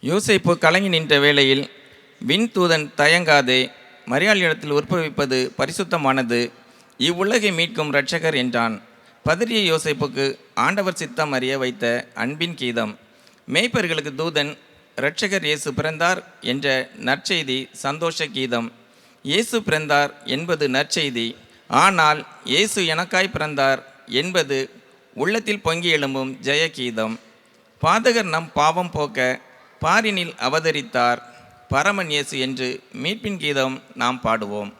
யோசேப்பு கலங்கி நின்ற வேளையில் விண்தூதன் தயங்காதே, மரியாளிடத்தில் உற்பவிப்பது பரிசுத்தமானது, இவ்வுலகை மீட்கும் இரட்சகர் என்றான். பதறிய யோசேப்புக்கு ஆண்டவர் சித்தம் அறிய வைத்த அன்பின் கீதம். மேய்ப்பர்களுக்கு தூதன் இரட்சகர் இயேசு பிறந்தார் என்ற நற்செய்தி சந்தோஷ கீதம். இயேசு பிறந்தார் என்பது நற்செய்தி, ஆனால் இயேசு எனக்காய் பிறந்தார் என்பது உள்ளத்தில் பொங்கி எழும்பும் ஜெய கீதம். பாதகர் நம் பாவம் போக்க பாரினில் அவதரித்தார், பரமன் இயேசு என்று மீட்பின் கீதம் நாம் பாடுவோம்.